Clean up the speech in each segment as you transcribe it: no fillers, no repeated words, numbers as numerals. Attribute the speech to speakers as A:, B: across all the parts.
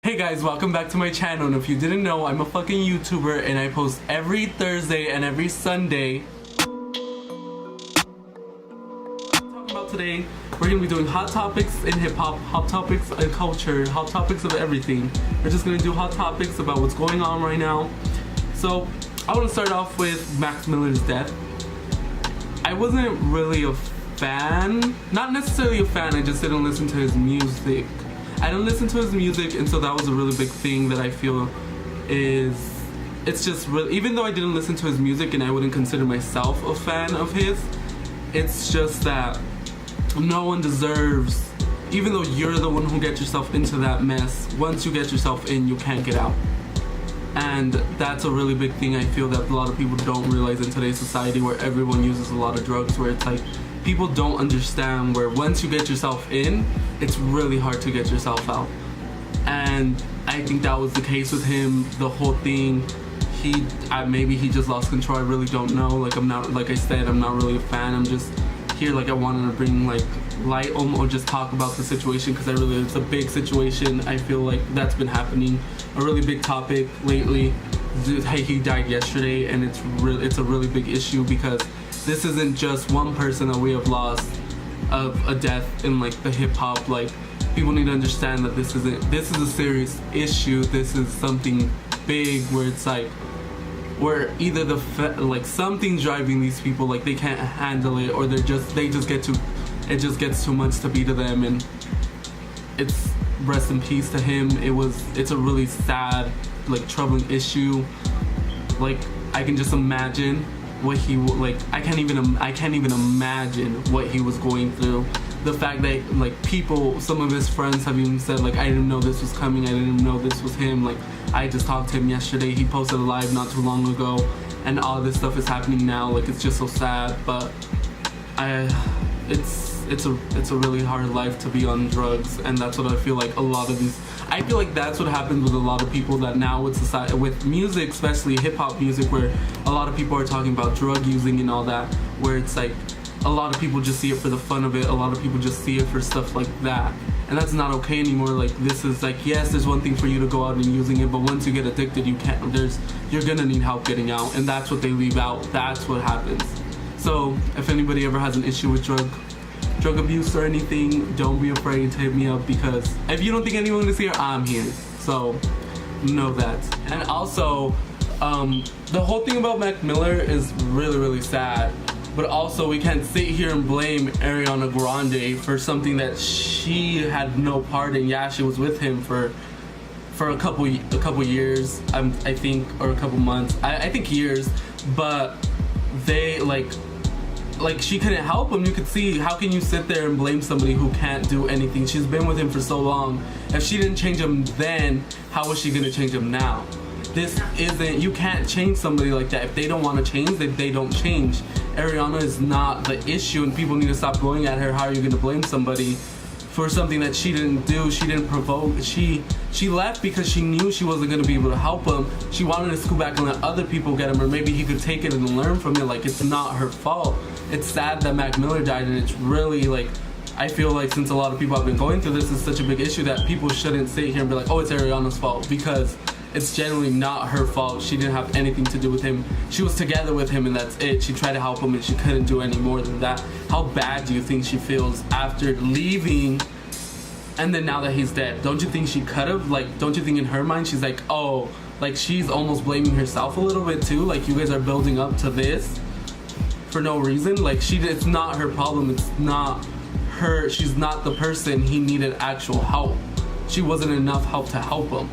A: Hey guys, welcome back to my channel, and if you didn't know, I'm a fucking YouTuber and I post every Thursday and every Sunday. Talking about today, we're gonna be doing hot topics in hip-hop, hot topics in culture, hot topics of everything. We're just gonna do hot topics about what's going on right now. So, I wanna start off with Mac Miller's death. I wasn't really a fan, not necessarily a fan, I just didn't listen to his music. I didn't listen to his music, and so that was a really big thing that I feel is, it's just really, even though I didn't listen to his music and I wouldn't consider myself a fan of his, it's just that no one deserves, even though you're the one who gets yourself into that mess, once you get yourself in, you can't get out. And that's a really big thing I feel that a lot of people don't realize in today's society, where everyone uses a lot of drugs, where it's like, people don't understand where once you get yourself in, it's really hard to get yourself out. And I think that was the case with him, the whole thing. Maybe he just lost control, I really don't know. Like, I'm not, like I said, I'm not really a fan. I'm just here, like, I wanted to bring like light or just talk about the situation, because it's a big situation. I feel like that's been happening, a really big topic lately. Hey, he died yesterday, and it's a really big issue, because this isn't just one person that we have lost of a death in like the hip hop. Like, people need to understand that this is a serious issue. This is something big, where it's like, where either like something's driving these people, like they can't handle it, or it just gets too much to be to them. And it's rest in peace to him. It's a really sad, like, troubling issue. Like, I can just imagine what he like. I can't even imagine what he was going through. The fact that, like, some of his friends have even said, like, I didn't know this was coming, I didn't know this was him. Like, I just talked to him yesterday, he posted a live not too long ago, and all this stuff is happening now. Like, it's just so sad. But it's a really hard life to be on drugs, and that's what I feel like I feel like that's what happens with a lot of people, that now with society, with music, especially hip-hop music, where a lot of people are talking about drug using and all that, where it's like a lot of people just see it for the fun of it, a lot of people just see it for stuff like that, and that's not okay anymore. Like, this is like, yes, there's one thing for you to go out and using it, but once you get addicted, you're gonna need help getting out, and that's what they leave out. That's what happens. So if anybody ever has an issue with drug abuse or anything, don't be afraid to hit me up, because if you don't think anyone is here, I'm here. So know that. And also, the whole thing about Mac Miller is really, really sad. But also, we can't sit here and blame Ariana Grande for something that she had no part in. Yeah, she was with him for a couple years, I think, or a couple months. I think years. But they like she couldn't help him. You could see, how can you sit there and blame somebody who can't do anything? She's been with him for so long. If she didn't change him then, how is she gonna change him now? You can't change somebody like that. If they don't want to change, then they don't change. Ariana is not the issue, and people need to stop going at her. How are you gonna blame somebody for something that she didn't do? She didn't provoke. She left because she knew she wasn't gonna be able to help him. She wanted to scoot back and let other people get him, or maybe he could take it and learn from it. Like, it's not her fault. It's sad that Mac Miller died, and it's really, like, I feel like since a lot of people have been going through this, it's such a big issue that people shouldn't sit here and be like, oh, it's Ariana's fault, because it's generally not her fault. She didn't have anything to do with him. She was together with him, and that's it. She tried to help him, and she couldn't do any more than that. How bad do you think she feels after leaving, and then now that he's dead? Don't you think she could have, like, don't you think in her mind she's like, oh, like, she's almost blaming herself a little bit too? Like, you guys are building up to this for no reason. Like, it's not her problem. It's not her. She's not the person he needed actual help. She wasn't enough help to help him.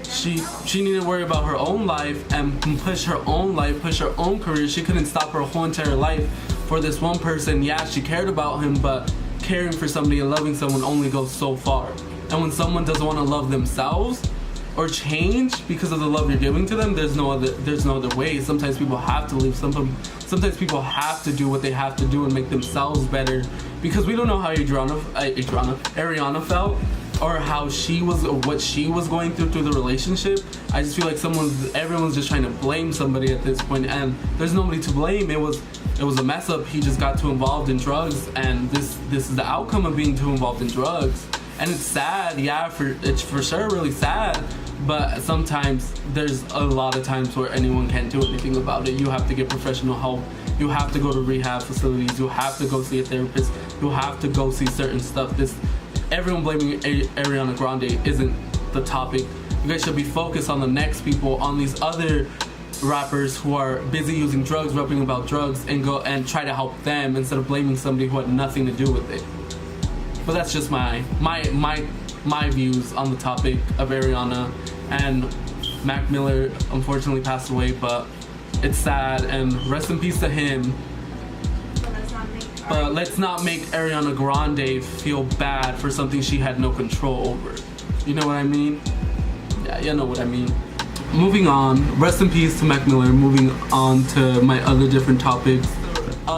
A: She needed to worry about her own life and push her own life, push her own career. She couldn't stop her whole entire life for this one person. Yeah, she cared about him, but caring for somebody and loving someone only goes so far. And when someone doesn't want to love themselves or change because of the love you're giving to them, there's no other way. Sometimes people have to leave. Sometimes people have to do what they have to do and make themselves better, because we don't know how Ariana felt, or how she was, or what she was going through the relationship. I just feel like everyone's just trying to blame somebody at this point, and there's nobody to blame. It was a mess up. He just got too involved in drugs, and this is the outcome of being too involved in drugs. And it's sad, yeah, it's for sure really sad. But sometimes there's a lot of times where anyone can't do anything about it. You have to get professional help. You have to go to rehab facilities. You have to go see a therapist. You have to go see certain stuff. Everyone blaming Ariana Grande isn't the topic. You guys should be focused on the next people, on these other rappers who are busy using drugs, rapping about drugs, and go and try to help them instead of blaming somebody who had nothing to do with it. But that's just my views on the topic of Ariana. And Mac Miller unfortunately passed away, but it's sad, and rest in peace to him. But let's not make Ariana Grande feel bad for something she had no control over. You know what I mean? Yeah, you know what I mean. Moving on, rest in peace to Mac Miller. Moving on to my other different topics.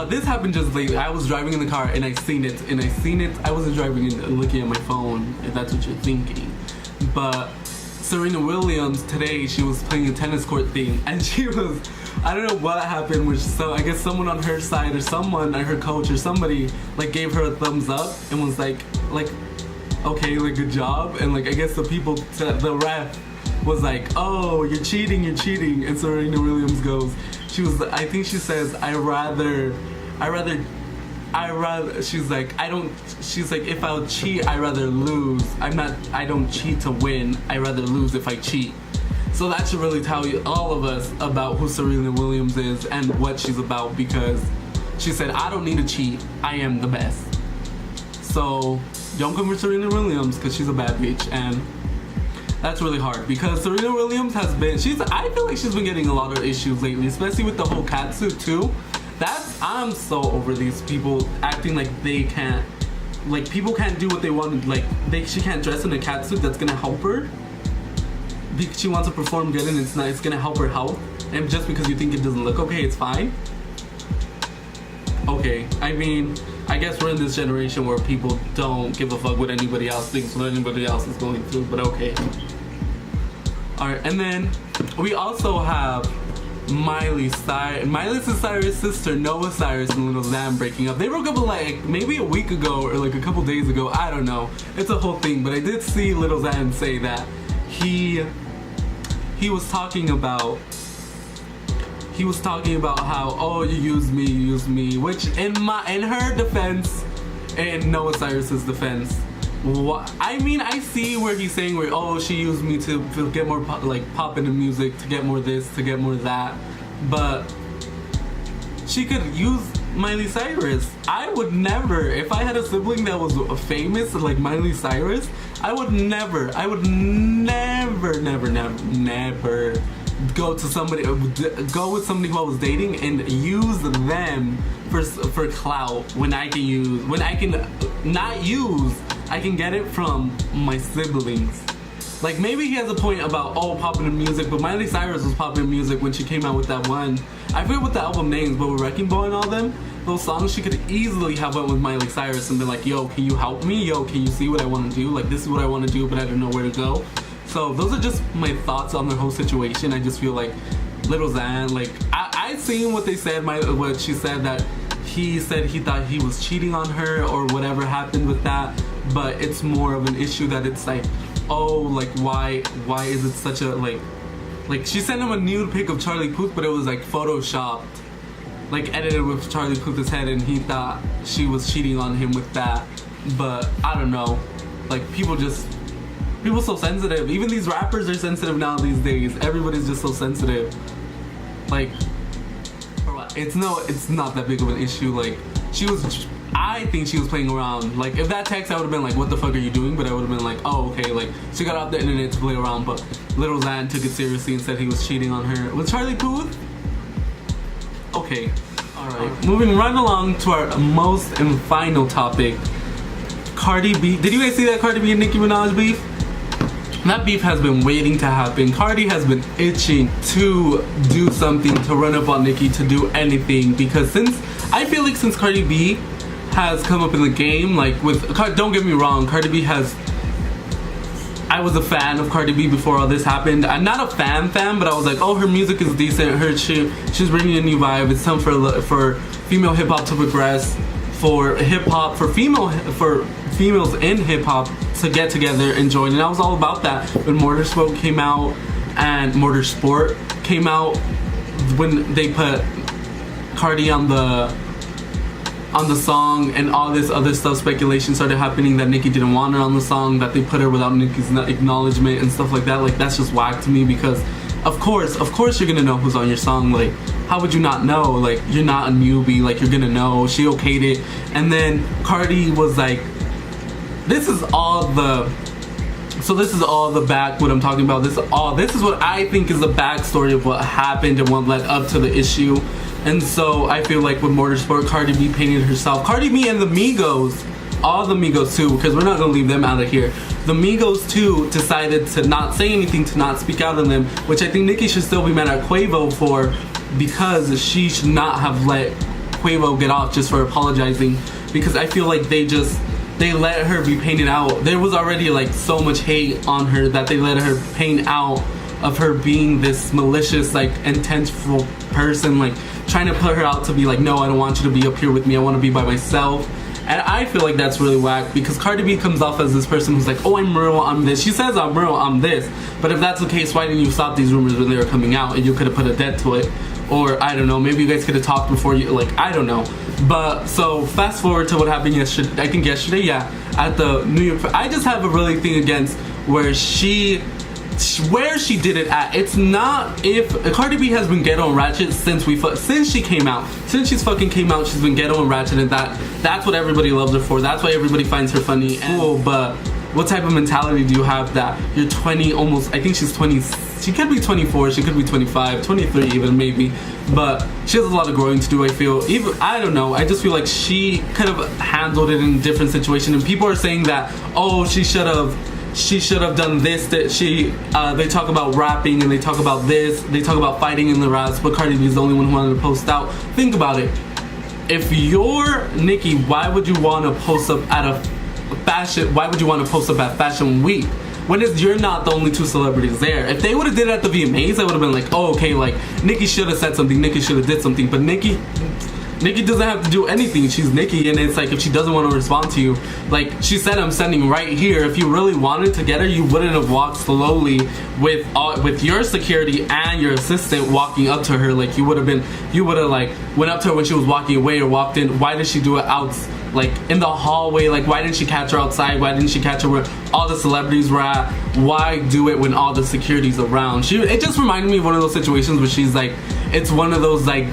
A: This happened just lately. I was driving in the car and I seen it. I wasn't driving and looking at my phone, if that's what you're thinking. But Serena Williams today, she was playing a tennis court thing, and she was, I don't know what happened, which, so I guess someone on her side or someone, her coach or somebody, like gave her a thumbs up and was like, okay, like good job. And like I guess the ref was like, oh, you're cheating. And Serena Williams goes, I think she says, she's like, if I'll cheat, I'd rather lose. I don't cheat to win. I'd rather lose if I cheat. So that should really tell you, all of us, about who Serena Williams is and what she's about, because she said, I don't need to cheat. I am the best. So don't come for Serena Williams, because she's a bad bitch, and that's really hard, because Serena Williams I feel like she's been getting a lot of issues lately, especially with the whole catsuit too. I'm so over these people acting like they can't, like people can't do what they want, like she can't dress in a catsuit that's gonna help her. She wants to perform good and it's gonna help her health, and just because you think it doesn't look okay, it's fine. Okay, I mean, I guess we're in this generation where people don't give a fuck what anybody else thinks, what anybody else is going through, but okay. Alright, and then we also have Miley Cyrus' sister, Noah Cyrus, and Lil Xan breaking up. They broke up like maybe a week ago or like a couple days ago, I don't know. It's a whole thing, but I did see Lil Xan say that he was talking about how, oh, you use me, which in her defense, in Noah Cyrus's defense, I mean, I see where he's saying where, oh, she used me to get more pop into music, to get more this, to get more that, but she could use Miley Cyrus. I would never, if I had a sibling that was famous like Miley Cyrus, I would never go with somebody who I was dating and use them for clout when I can get it from my siblings. Like, maybe he has a point about, oh, popular music, but Miley Cyrus was popular music when she came out with that one, I forget what the album names, but with Wrecking Ball and all them, those songs, she could easily have went with Miley Cyrus and been like, yo, can you help me? Yo, can you see what I want to do? Like, this is what I want to do, but I don't know where to go. So those are just my thoughts on the whole situation. I just feel like Lil Xan, like, I seen what they said, what she said, that he said he thought he was cheating on her or whatever happened with that, but it's more of an issue that it's like, oh, like, why is it such a, like she sent him a nude pic of Charlie Puth, but it was like photoshopped, like edited with Charlie Puth's head, and he thought she was cheating on him with that. But I don't know, like, people so sensitive. Even these rappers are sensitive now these days. Everybody's just so sensitive. Like, it's not that big of an issue. Like, I think she was playing around. Like, if that text, I would have been like, what the fuck are you doing? But I would have been like, oh, okay, like, she got off the internet to play around. But Lil Xan took it seriously and said he was cheating on her. With Charlie Puth? Okay. Alright. Moving right along to our most and final topic. Cardi B. Did you guys see that Cardi B and Nicki Minaj beef? That beef has been waiting to happen. Cardi has been itching to do something, to run up on Nicki, to do anything, because I feel like since Cardi B has come up in the game, like don't get me wrong, Cardi B I was a fan of Cardi B before all this happened. I'm not a fan, but I was like, oh, her music is decent. She's bringing a new vibe. It's time for female hip hop to progress, for hip hop, for females in hip hop to get together and join, and I was all about that when Motorsport came out, when they put Cardi on the song, and all this other stuff, speculation started happening that Nicki didn't want her on the song, that they put her without Nicki's acknowledgement and stuff like that. Like, that's just whack to me, because of course you're gonna know who's on your song. Like, how would you not know? Like, you're not a newbie, like, you're gonna know. She okayed it, and then Cardi was like, this is all the back, what I'm talking about, this is what I think is the backstory of what happened and what led up to the issue. And so I feel like with Motorsport, Cardi B painted herself, Cardi B and the Migos, all the Migos too, because we're not gonna leave them out of here. The Migos too decided to not say anything, to not speak out on them, which I think Nicki should still be mad at Quavo for, because she should not have let Quavo get off just for apologizing, because I feel like they let her be painted out. There was already like so much hate on her that they let her paint out of her being this malicious, like, intentful person, like trying to put her out to be like, no, I don't want you to be up here with me, I want to be by myself. And I feel like that's really whack, because Cardi B comes off as this person who's like, oh, I'm real, I'm this. She says I'm real, I'm this. But if that's the case, why didn't you stop these rumors when they were coming out, and you could have put a dead to it? Or I don't know, maybe you guys could have talked before you, like, I don't know. But so fast forward to what happened yesterday, I think yesterday, yeah, at the New York. I just have a really thing against where she did it at. It's not, if Cardi B has been ghetto and ratchet since she came out. Since she's fucking came out, she's been ghetto and ratchet, and that's what everybody loves her for. That's why everybody finds her funny and cool. But what type of mentality do you have that you're 20, almost, I think she's 20, she could be 24, she could be 25, 23 even, maybe, but she has a lot of growing to do, I feel. Even, I don't know, I just feel like she could have handled it in a different situation, and people are saying that, oh, she should have done this, that they talk about rapping, and they talk about this, they talk about fighting in the raps, but Cardi B is the only one who wanted to post out. Think about it. If you're Nicki, why would you want to post up at Fashion Week? When you're not the only two celebrities there. If they would have did it at the VMAs, I would have been like, oh, okay, like, Nicki should have said something, Nicki should have did something, but Nicki doesn't have to do anything. She's Nicki, and it's like, if she doesn't want to respond to you, like she said, I'm standing right here. If you really wanted to get her, you wouldn't have walked slowly with your security and your assistant walking up to her. Like, you would have like went up to her when she was walking away or walked in. Why did she do it out, like in the hallway? Like, why didn't she catch her outside? Why didn't she catch her where all the celebrities were at? Why do it when all the security's around? It just reminded me of one of those situations where she's like, it's one of those like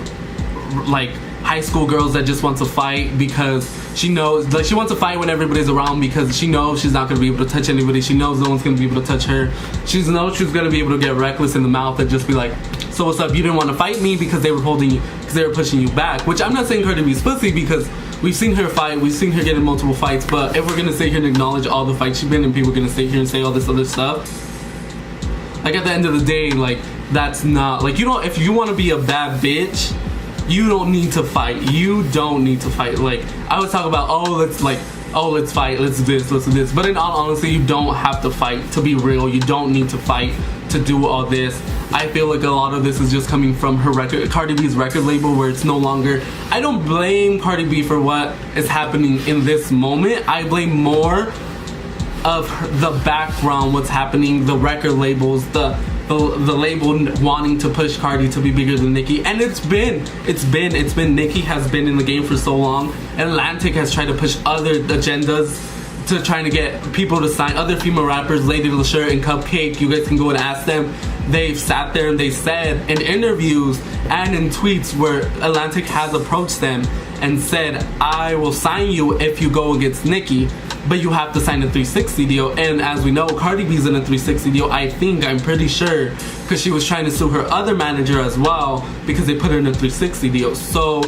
A: high school girls that just wants to fight because she knows, like, she wants to fight when everybody's around because she knows she's not going to be able to touch anybody. She knows no one's going to be able to touch her. She knows she's going to be able to get reckless in the mouth and just be like, so what's up? You didn't want to fight me because they were pushing you back. Which I'm not saying her to be pussy, because we've seen her fight, we've seen her get in multiple fights, but if we're going to sit here and acknowledge all the fights she's been in, people are going to sit here and say all this other stuff, like, at the end of the day, like, that's not, like, if you want to be a bad bitch, you don't need to fight. You don't need to fight. Like, I was talking about, let's fight, let's do this. But in all honesty, you don't have to fight to be real. You don't need to fight to do all this. I feel like a lot of this is just coming from her Cardi B's record label, where it's no longer, I don't blame Cardi B for what is happening in this moment. I blame more of the background, what's happening, the record labels, the label wanting to push Cardi to be bigger than Nicki. And it's been Nicki has been in the game for so long. Atlantic has tried to push other agendas to trying to get people to sign, other female rappers, Lady LaSure and Cupcake. You guys can go and ask them. They've sat there and they said in interviews and in tweets where Atlantic has approached them and said, I will sign you if you go against Nicki, but you have to sign a 360 deal. And as we know, Cardi B's in a 360 deal, I'm pretty sure, because she was trying to sue her other manager as well, because they put her in a 360 deal. So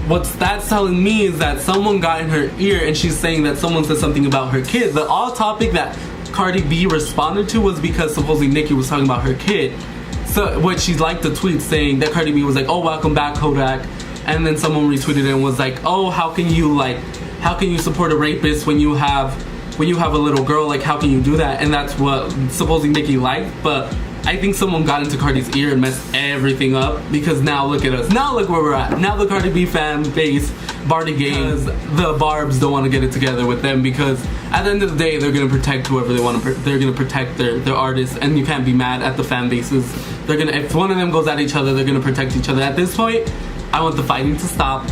A: what that's telling me is that someone got in her ear, and she's saying that someone said something about her kid. The all topic that Cardi B responded to was because supposedly Nicki was talking about her kid. So what she liked the tweet saying that Cardi B was like, oh, welcome back, Kodak. And then someone retweeted it and was like, oh, how can you support a rapist when you have a little girl? Like, how can you do that? And that's what supposedly Nicki liked. But I think someone got into Cardi's ear and messed everything up, because now look at us. Now look where we're at. Now the Cardi B fan base, Barty Games, the Barbs don't want to get it together with them, because at the end of the day, they're going to protect whoever they want to. They're going to protect their artists, and you can't be mad at the fan bases. They're going to, if one of them goes at each other, they're going to protect each other. At this point, I want the fighting to stop.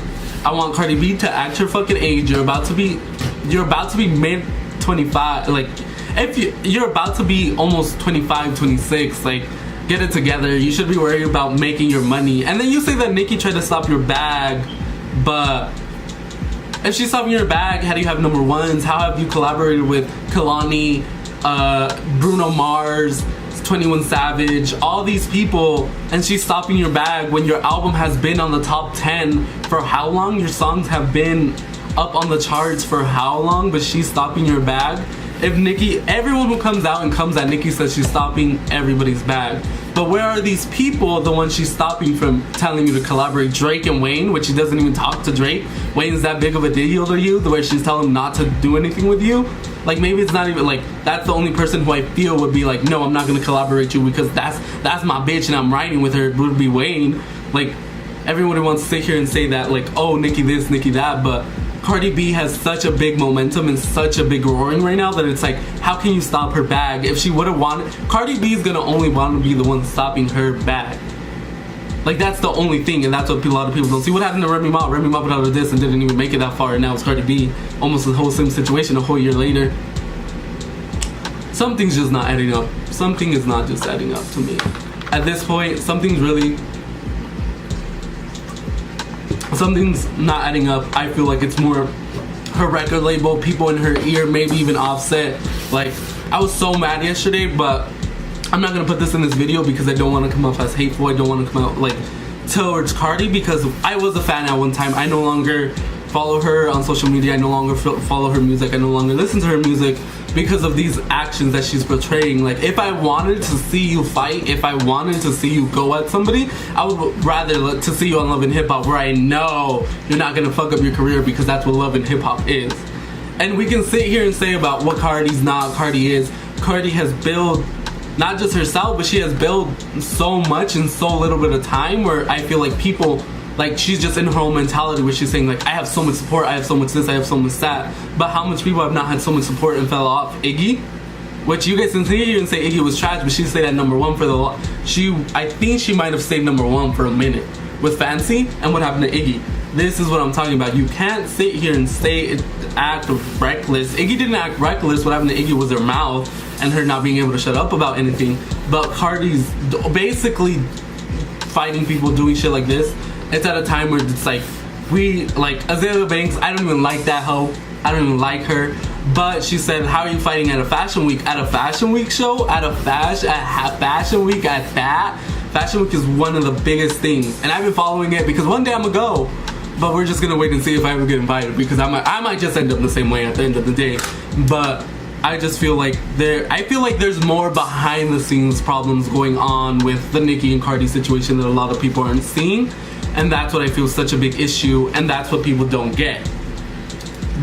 A: I want Cardi B to act her fucking age. You're about to be mid 25, like, if you're about to be almost 25, 26, like, get it together. You should be worried about making your money. And then you say that Nicki tried to stop your bag, but if she's stopping your bag, how do you have number ones? How have you collaborated with Kalani, Bruno Mars, 21 Savage, all these people, and she's stopping your bag when your album has been on the top 10 for how long? Your songs have been up on the charts for how long? But she's stopping your bag. If Nicki, everyone who comes out and comes at Nicki says she's stopping everybody's bag. But where are these people, the ones she's stopping from telling you to collaborate? Drake and Wayne, which she doesn't even talk to Drake. Wayne's that big of a deal to you, the way she's telling him not to do anything with you? Like, maybe it's not even, like, that's the only person who I feel would be like, no, I'm not gonna collaborate you because that's my bitch and I'm riding with her, would be Wayne. Like, everybody wants to sit here and say that, like, oh, Nicki this, Nicki that, but Cardi B has such a big momentum and such a big roaring right now that it's like, how can you stop her bag? If she would have wanted, Cardi B is gonna only want to be the one stopping her bag. Like, that's the only thing, and that's what a lot of people don't see. What happened to Remy Ma? Remy Ma put out a diss and didn't even make it that far, and now it's Cardi B. Almost the whole same situation a whole year later. Something's just not adding up. Something is not just adding up to me. At this point, something's not adding up. I feel like it's more her record label, people in her ear, maybe even Offset. Like, I was so mad yesterday, but I'm not gonna put this in this video because I don't want to come off as hateful. I don't want to come out like towards Cardi, because I was a fan at one time. I no longer follow her on social media. I no longer follow her music. I no longer listen to her music because of these actions that she's portraying. Like, if I wanted to see you fight, if I wanted to see you go at somebody, I would rather to see you on Love and Hip Hop, where I know you're not gonna fuck up your career, because that's what Love and Hip Hop is. And we can sit here and say about what Cardi's not, Cardi is. Cardi has built not just herself, but she has built so much in so little bit of time, where I feel like people, like, she's just in her own mentality where she's saying, like, I have so much support, I have so much this, I have so much that. But how much people have not had so much support and fell off? Iggy, which you guys can see here and say Iggy was trash, but she stayed at number one for I think she might have stayed number one for a minute with Fancy. And what happened to Iggy? This is what I'm talking about. You can't sit here and act reckless. Iggy didn't act reckless. What happened to Iggy was her mouth and her not being able to shut up about anything. But Cardi's basically fighting people doing shit like this. It's at a time where it's like, Azealia Banks, I don't even like that hoe. I don't even like her. But she said, how are you fighting at a fashion week? At a fashion week show? At fashion week at that? Fashion week is one of the biggest things. And I've been following it because one day I'm gonna go. But we're just gonna wait and see if I ever get invited, because I might just end up the same way at the end of the day. But I just feel like there's more behind the scenes problems going on with the Nicki and Cardi situation that a lot of people aren't seeing. And that's what I feel is such a big issue, and that's what people don't get.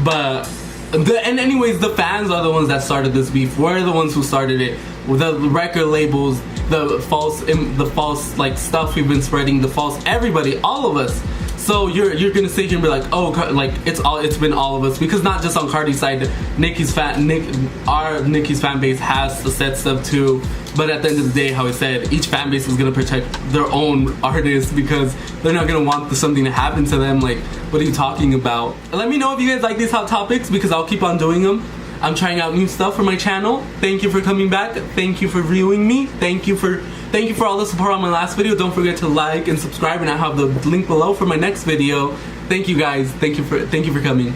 A: But anyways, the fans are the ones that started this beef. We're the ones who started it. The record labels, the false like stuff we've been spreading, the false everybody, all of us. So you're gonna sit here and be like, oh, like it's been all of us, because not just on Cardi's side, Nicki's fan base has said stuff too. But at the end of the day, how I said, each fan base is gonna protect their own artists, because they're not gonna want something to happen to them. Like, what are you talking about? Let me know if you guys like these hot topics, because I'll keep on doing them. I'm trying out new stuff for my channel. Thank you for coming back. Thank you for viewing me. Thank you for all the support on my last video. Don't forget to like and subscribe, and I have the link below for my next video. Thank you guys. Thank you for coming.